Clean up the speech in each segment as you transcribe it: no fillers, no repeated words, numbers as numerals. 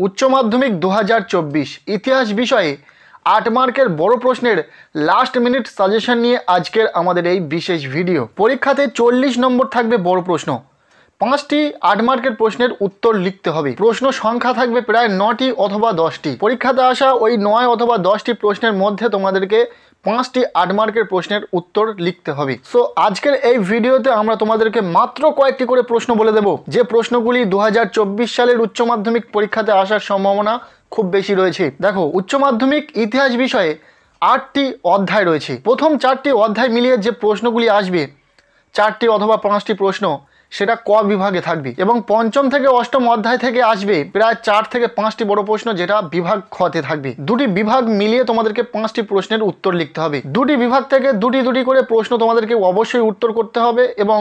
উচ্চ মাধ্যমিক 2024 ইতিহাস বিষয়ে 8 মার্কের বড় প্রশ্নের লাস্ট মিনিট সাজেশন নিয়ে আজকের আমাদের এই বিশেষ ভিডিও। পরীক্ষাতে 40 নম্বর থাকবে বড় প্রশ্ন, 5টি 8 মার্কের প্রশ্নের উত্তর লিখতে হবে। প্রশ্ন সংখ্যা থাকবে প্রায় 9টি অথবা 10টি। পরীক্ষাতে আসা ওই 9 অথবা 10টি প্রশ্নের মধ্যে তোমাদেরকে 5টি 8 মার্কের প্রশ্নের উত্তর লিখতে হবে। সো আজকের এই ভিডিওতে আমরা তোমাদেরকে মাত্র কয়েকটি করে প্রশ্ন বলে দেব, যে প্রশ্নগুলি 2024 সালের উচ্চ মাধ্যমিক পরীক্ষাতে আসার সম্ভাবনা খুব বেশি রয়েছে। দেখো, উচ্চ মাধ্যমিক ইতিহাস বিষয়ে 8টি অধ্যায় রয়েছে। প্রথম 4টি অধ্যায় মিলিয়ে যে প্রশ্নগুলি আসবে, 4টি অথবা 5টি প্রশ্ন, সেটা ক বিভাগে থাকবে। এবং পঞ্চম থেকে অষ্টম অধ্যায় থেকে আসবে প্রায় 4 থেকে 5টি বড় প্রশ্ন, যেটা বিভাগ খতে থাকবে। দুটি বিভাগ মিলিয়ে তোমাদেরকে 5টি প্রশ্নের উত্তর লিখতে হবে। দুটি বিভাগ থেকে দুটি করে প্রশ্ন তোমাদেরকে অবশ্যই উত্তর করতে হবে, এবং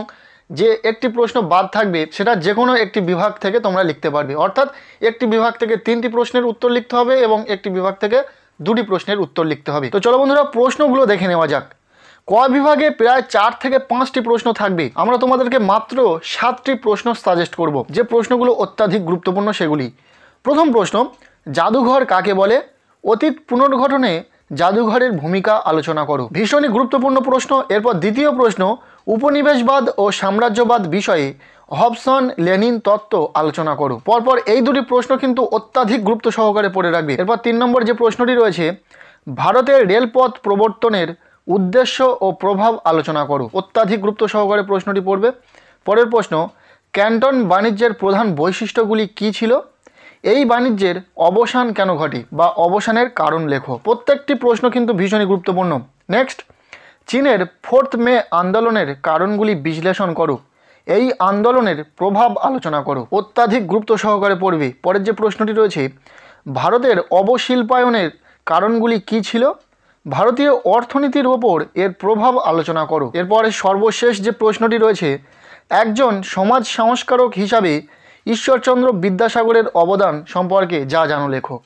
যে একটি প্রশ্ন বাদ থাকবে সেটা যে কোনো একটি বিভাগ থেকে তোমরা লিখতে পারবে। অর্থাৎ একটি বিভাগ থেকে 3টি প্রশ্নের উত্তর লিখতে হবে এবং একটি বিভাগ থেকে 2টি প্রশ্নের উত্তর লিখতে হবে। তো চলো বন্ধুরা, প্রশ্নগুলো দেখে নেওয়া যাক। ক বিভাগে প্রায় 4 থেকে 5টি প্রশ্ন থাকবে। আমরা তোমাদেরকে মাত্র 7টি প্রশ্ন সাজেস্ট করব, যে প্রশ্নগুলো অত্যাধিক গুরুত্বপূর্ণ সেগুলি। প্রথম প্রশ্ন, জাদুঘর কাকে বলে? অতীত পুনর্গঠনে জাদুঘরের ভূমিকা আলোচনা করো। ভীষণই গুরুত্বপূর্ণ প্রশ্ন। এরপর দ্বিতীয় প্রশ্ন, উপনিবেশবাদ ও সাম্রাজ্যবাদ বিষয়ে হবসন লেনিন তত্ত্ব আলোচনা করো। পরপর এই দুটি প্রশ্ন কিন্তু অত্যাধিক গুরুত্ব সহকারে পড়ে রাখবে। এরপর 3 নম্বর যে প্রশ্নটি রয়েছে, ভারতের রেলপথ প্রবর্তনের উদ্দেশ্য ও প্রভাব আলোচনা করো। অত্যাধিক গুরুত্ব সহকারে প্রশ্নটি পড়বে। পরের প্রশ্ন, ক্যান্টন বাণিজ্যের প্রধান বৈশিষ্ট্যগুলি কী ছিল? এই বাণিজ্যের অবসান কেন ঘটে বা অবসানের কারণ লেখো। প্রত্যেকটি প্রশ্ন কিন্তু ভীষণই গুরুত্বপূর্ণ। নেক্সট, চীনের 4th মে আন্দোলনের কারণগুলি বিশ্লেষণ করো। এই আন্দোলনের প্রভাব আলোচনা করো। অত্যাধিক গুরুত্ব সহকারে পড়বে। পরের যে প্রশ্নটি রয়েছে, ভারতের অবশিল্পায়নের কারণগুলি কী ছিল? ভারতীয় অর্থনীতির ওপর এর প্রভাব আলোচনা করো। এরপরে সর্বশেষ যে প্রশ্নটি রয়েছে, একজন সমাজ সংস্কারক হিসাবে ঈশ্বরচন্দ্র বিদ্যাসাগরের অবদান সম্পর্কে যা জানো লেখো।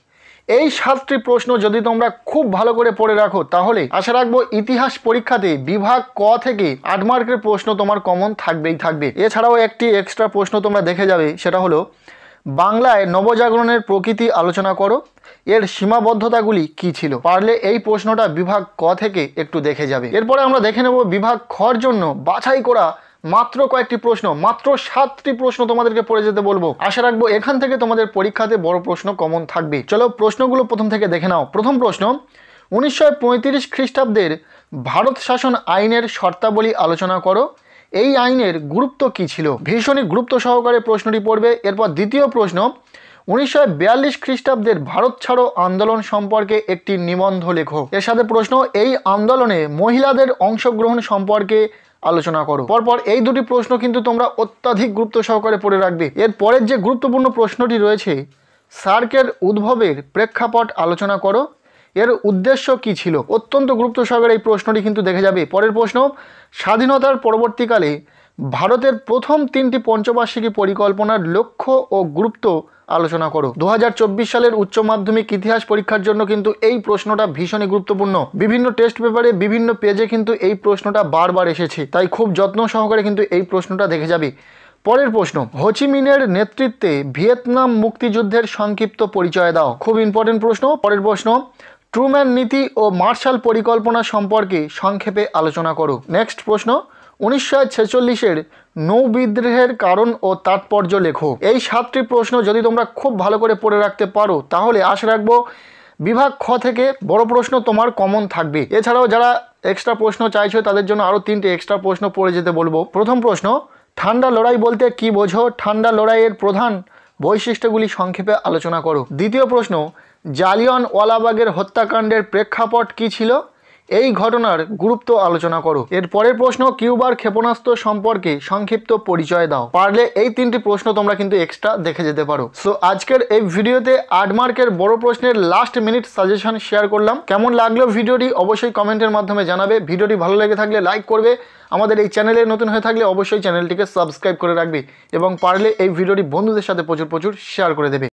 এই 7টি প্রশ্ন যদি তোমরা খুব ভালো করে পড়ে রাখো, তাহলে আশা রাখবো ইতিহাস পরীক্ষাতে বিভাগ ক থেকে 8 মার্কের প্রশ্ন তোমার কমন থাকবেই থাকবে। এছাড়াও একটি এক্সট্রা প্রশ্ন তোমরা দেখে যাবে, সেটা হলো বাংলায় নবজাগরণের প্রকৃতি আলোচনা করো। এর সীমাবদ্ধতাগুলি কি ছিল? পারলে এই প্রশ্নটা বিভাগ ক থেকে একটু দেখে যাবে। এরপরে আমরা দেখে নেব বিভাগ খর জন্য বাছাই করা মাত্র কয়েকটি প্রশ্ন। মাত্র 7টি প্রশ্ন তোমাদেরকে পড়ে যেতে বলবো। আশা রাখবো এখান থেকে তোমাদের পরীক্ষাতে বড় প্রশ্ন কমন থাকবে। চলো প্রশ্নগুলো প্রথম থেকে দেখে নাও। প্রথম প্রশ্ন, 1935 খ্রিস্টাব্দের ভারত শাসন আইনের শর্তাবলী আলোচনা করো। এই আইনের গুরুত্ব কী ছিল? ভীষণই গুরুত্ব সহকারে প্রশ্নটি পড়বে। এরপর দ্বিতীয় প্রশ্ন, 1942 খ্রিস্টাব্দের ভারত ছাড়ো আন্দোলন সম্পর্কে একটি নিবন্ধ লেখো। এর সাথে প্রশ্ন, এই আন্দোলনে মহিলাদের অংশগ্রহণ সম্পর্কে আলোচনা করো। পরপর এই দুটি প্রশ্ন কিন্তু তোমরা অত্যাধিক গুরুত্ব সহকারে পড়ে রাখবে। এর পরের যে গুরুত্বপূর্ণ প্রশ্নটি রয়েছে, সার্কের উদ্ভবের প্রেক্ষাপট আলোচনা করো। এর উদ্দেশ্য কি ছিল? অত্যন্ত গুরুত্ব সহকারে এই প্রশ্নটি কিন্তু দেখে যাবে। পরের প্রশ্ন, স্বাধীনতার পরবর্তীকালে ভারতের প্রথম 3টি পঞ্চবার্ষিকী পরিকল্পনার লক্ষ্য ও গুরুত্ব আলোচনা করো। 2024 সালের উচ্চ মাধ্যমিক ইতিহাস পরীক্ষার জন্য কিন্তু এই প্রশ্নটা ভীষণই গুরুত্বপূর্ণ। বিভিন্ন টেস্ট পেপারে বিভিন্ন পেজে কিন্তু এই প্রশ্নটা বারবার এসেছে, তাই খুব যত্ন সহকারে কিন্তু এই প্রশ্নটা দেখে যাবে। পরের প্রশ্ন, হোচিমিনের নেতৃত্বে ভিয়েতনাম মুক্তিযুদ্ধের সংক্ষিপ্ত পরিচয় দাও। খুব ইম্পর্টেন্ট প্রশ্ন। পরের প্রশ্ন, ট্রুম্যান নীতি ও মার্শাল পরিকল্পনা সম্পর্কে সংক্ষেপে আলোচনা করো। নেক্সট প্রশ্ন, 1946-এর নৌ বিদ্রোহের কারণ ও তাৎপর্য লেখো। এই 7টি প্রশ্ন যদি তোমরা খুব ভালো করে পড়ে রাখতে পারো, তাহলে আশা রাখবো বিভাগ খ থেকে বড় প্রশ্ন তোমার কমন থাকবে। এছাড়াও যারা এক্সট্রা প্রশ্ন চাইছো, তাদের জন্য আরও 3টে এক্সট্রা প্রশ্ন পড়ে যেতে বলবো। প্রথম প্রশ্ন, ঠান্ডা লড়াই বলতে কি বোঝো? ঠান্ডা লড়াইয়ের প্রধান বৈশিষ্ট্যগুলি সংক্ষেপে আলোচনা করো। দ্বিতীয় প্রশ্ন, জালিয়ানওয়ালাবাগের হত্যাকাণ্ডের প্রেক্ষাপট কী ছিল? এই ঘটনার গুরুত্ব আলোচনা করো। এর পরের প্রশ্ন, কিউবার ক্ষেপণাস্ত্র সম্পর্কে সংক্ষিপ্ত পরিচয় দাও। পারলে এই 3টি প্রশ্ন তোমরা কিন্তু এক্সট্রা দেখে যেতে পারো। সো আজকের এই ভিডিওতে 8 মার্কের বড় প্রশ্নের লাস্ট মিনিট সাজেশন শেয়ার করলাম। কেমন লাগলো ভিডিওটি অবশ্যই কমেন্টের মাধ্যমে জানাবে। ভিডিওটি ভালো লেগে থাকলে লাইক করবে। আমাদের এই চ্যানেলে নতুন হয়ে থাকলে অবশ্যই চ্যানেলটিকে সাবস্ক্রাইব করে রাখবে, এবং পারলে এই ভিডিওটি বন্ধুদের সাথে প্রচুর শেয়ার করে দেবে।